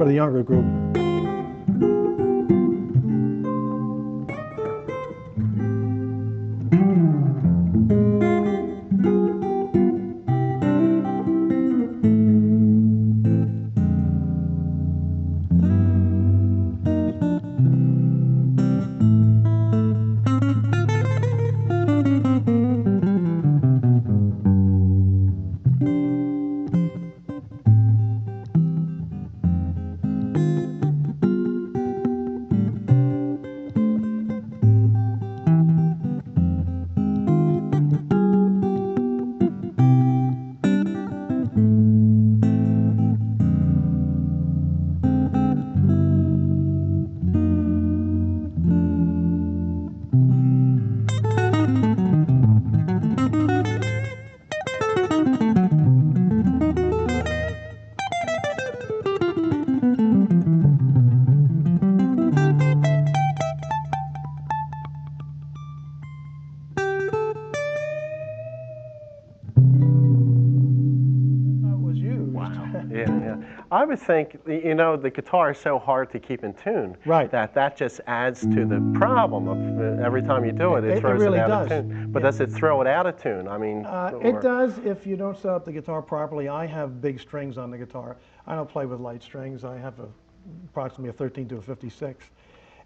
for the younger group. I would think, you know, the guitar is so hard to keep in tune, right, that just adds to the problem of every time you do it, it throws really it out does. of tune. But does it throw it out of tune? I mean, it does if you don't set up the guitar properly. I have big strings on the guitar. I don't play with light strings. I have approximately a 13 to a 56.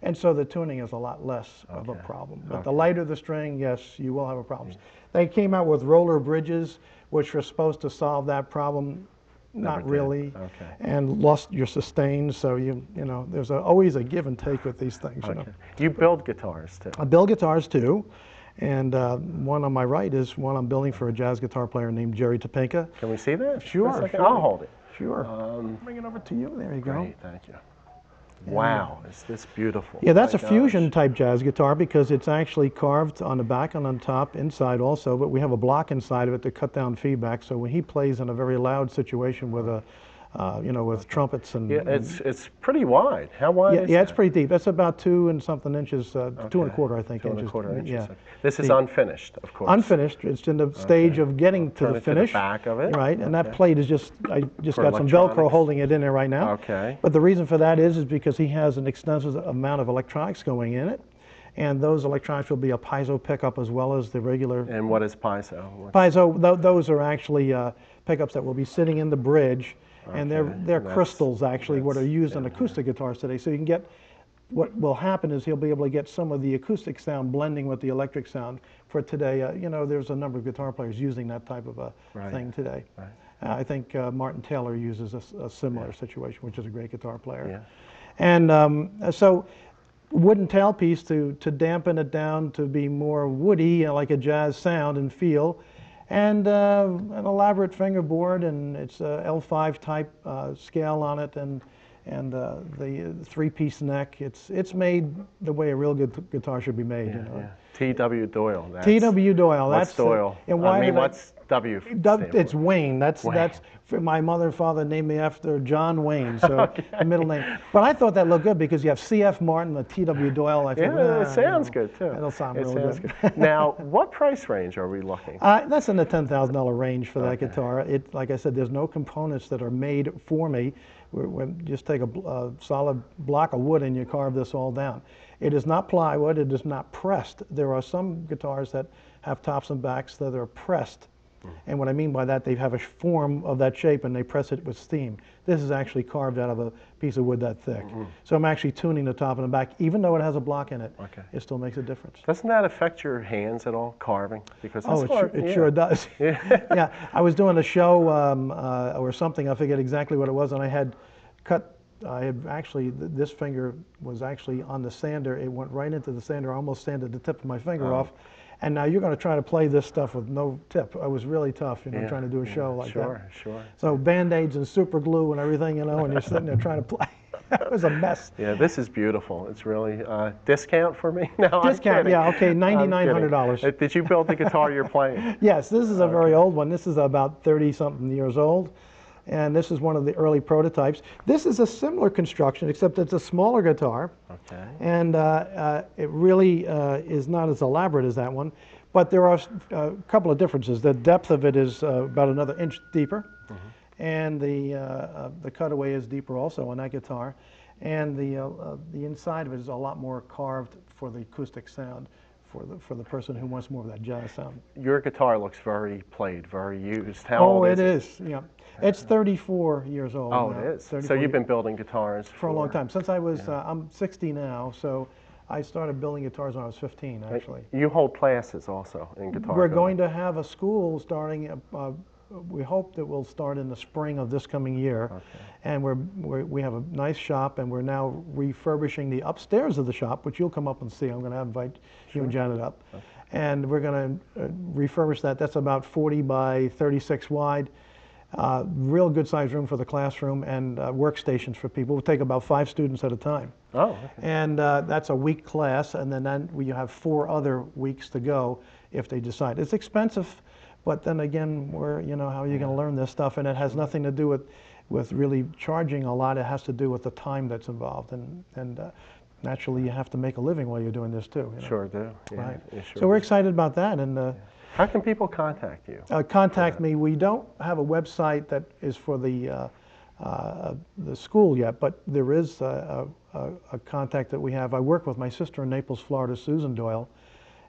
And so the tuning is a lot less of a problem. But the lighter the string, yes, you will have a problem. They came out with roller bridges, which were supposed to solve that problem. Not really, and lost your sustains. So you know, there's always a give and take with these things. You know. You build guitars too. I build guitars too, and one on my right is one I'm building for a jazz guitar player named Jerry Topinka. Can we see that? Sure. I'll hold it. Sure. Bring it over to you. There you go. Great, thank you. Wow, is this beautiful? Yeah, that's a fusion type jazz guitar because it's actually carved on the back and on top, inside also, but we have a block inside of it to cut down feedback. So when he plays in a very loud situation with a, you know, with trumpets and... Yeah, it's pretty wide. How wide is it? Yeah, it's pretty deep. It's about 2 and something inches, 2 1/4, I think. 2 1/4 inches. Yeah. This is unfinished, of course. Unfinished. It's in the stage of getting to the finish. To the back of it. Right, and that plate is just, I just got some Velcro holding it in there right now. Okay. But the reason for that is because he has an extensive amount of electronics going in it. And those electronics will be a piezo pickup as well as the regular. And what is piezo? Piezo, those are actually pickups that will be sitting in the bridge. And they're crystals, actually, what are used on acoustic guitars today. So you can get, what will happen is he'll be able to get some of the acoustic sound blending with the electric sound for today. You know, there's a number of guitar players using that type of a thing today. Right. I think Martin Taylor uses a similar situation, which is a great guitar player. Yeah. And so wooden tailpiece to dampen it down to be more woody, like a jazz sound and feel. And an elaborate fingerboard, and it's a L5 type scale on it, and the 3-piece neck. It's made the way a real good guitar should be made. You know? T.W. Doyle. T.W. Doyle. What's Doyle? And why what's W? It's Wayne. That's my mother and father named me after John Wayne, so the middle name. But I thought that looked good because you have C.F. Martin, and T.W. Doyle. I thought, it sounds good too. It'll sound real good. Now, what price range are we looking? That's in the $10,000 range for that guitar. Like I said, there's no components that are made for me. We just take a solid block of wood and you carve this all down. It is not plywood. It is not pressed. There are some guitars that have tops and backs that are pressed. And what I mean by that, they have a form of that shape and they press it with steam. This is actually carved out of a piece of wood that thick. So I'm actually tuning the top and the back. Even though it has a block in it, it still makes a difference. Doesn't that affect your hands at all, carving? Because it sure does. Yeah, I was doing a show or something, I forget exactly what it was, and I had actually, this finger was actually on the sander. It went right into the sander. I almost sanded the tip of my finger off. And now you're going to try to play this stuff with no tip. It was really tough, you know, trying to do a show like that. Sure. So Band-Aids and super glue and everything, you know, and you're sitting there trying to play. It was a mess. Yeah, this is beautiful. It's really discount for me? No, discount, yeah, okay, $9,900. Did you build the guitar you're playing? Yes, this is a very old one. This is about 30-something years old. And this is one of the early prototypes. This is a similar construction, except it's a smaller guitar. Okay. And it really is not as elaborate as that one. But there are a couple of differences. The depth of it is about another inch deeper. and the cutaway is deeper also on that guitar, and the inside of it is a lot more carved for the acoustic sound, for the person who wants more of that jazz sound. Your guitar looks very played, very used. How Oh, old it is is. Yeah, it's 34 years old. Oh, now. it is. So 34 you've been building guitars for a long time. Since I was, I'm 60 now, so I started building guitars when I was 15, actually. You hold classes also in guitar We're building. going to have a school starting. We hope that we'll start in the spring of this coming year, and we have a nice shop, and we're now refurbishing the upstairs of the shop, which you'll come up and see. I'm going to invite you and Janet up, and we're going to refurbish that. That's about 40 by 36 wide. Real good sized room for the classroom, and workstations for people. We'll take about 5 students at a time. Oh, okay. And that's a week class, and then we have 4 other weeks to go if they decide. It's expensive, but then again, how are you going to learn this stuff? And it has nothing to do with really charging a lot. It has to do with the time that's involved, and naturally you have to make a living while you're doing this too. Sure do. Yeah, right. you sure So we're do. excited about that, and. How can people contact you? Contact me. We don't have a website that is for the school yet, but there is a contact that we have. I work with my sister in Naples, Florida, Susan Doyle,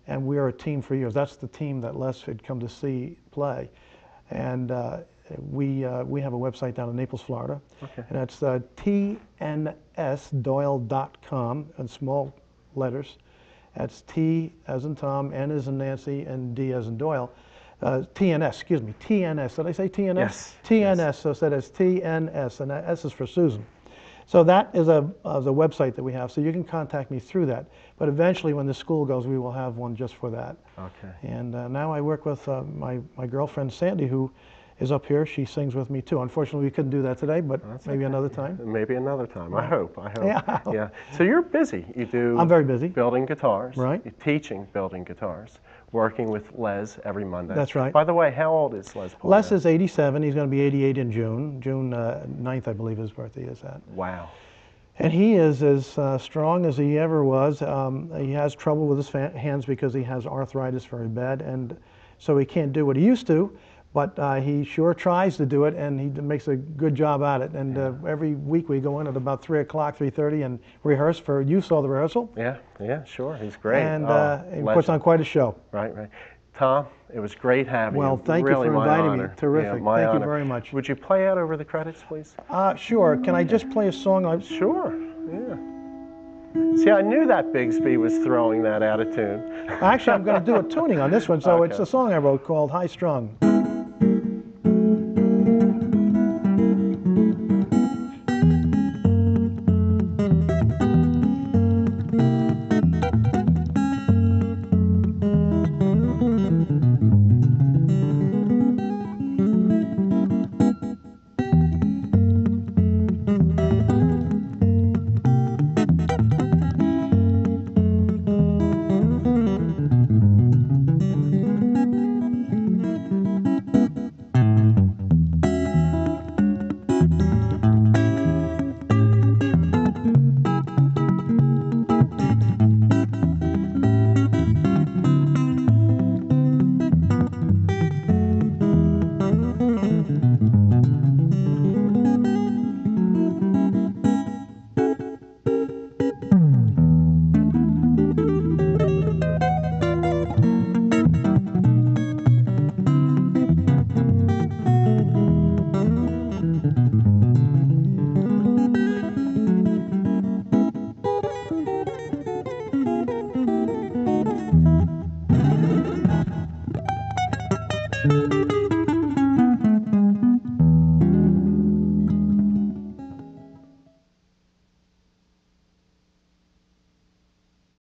and we are a team for years. That's the team that Les had come to see play, and we have a website down in Naples, Florida, and that's tnsdoyle.com in small letters. That's T as in Tom, N as in Nancy, and D as in Doyle. TNS, excuse me, TNS. Did I say TNS? Yes. TNS, yes. so that is TNS, and that S is for Susan. So that is a website that we have, so you can contact me through that. But eventually, when the school goes, we will have one just for that. Okay. And now I work with my girlfriend, Sandy, who is up here. She sings with me, too. Unfortunately, we couldn't do that today, but maybe another time. Maybe another time. I hope. Yeah. Yeah. So you're busy. You do. I'm very busy. Building guitars. Right. You're teaching building guitars. Working with Les every Monday. That's right. By the way, how old is Les Paul? Les is 87. He's going to be 88 in June. June 9th, I believe his birthday is at. Wow. And he is as strong as he ever was. He has trouble with his hands because he has arthritis very bad, and so he can't do what he used to. But he sure tries to do it, and he makes a good job at it. And every week we go in at about 3 o'clock, 3:30, and rehearse for. You saw the rehearsal. Yeah. Yeah. Sure. He's great. And he puts on quite a show. Right. Right. Tom, it was great having you. Well, thank really you for my inviting honor. me. Terrific. Yeah, my thank honor. you very much. Would you play out over the credits, please? Sure. Can I just play a song? Sure. Yeah. See, I knew that Bigsby was throwing that out of tune. Actually, I'm going to do a tuning on this one. So Okay. it's a song I wrote called High Strung.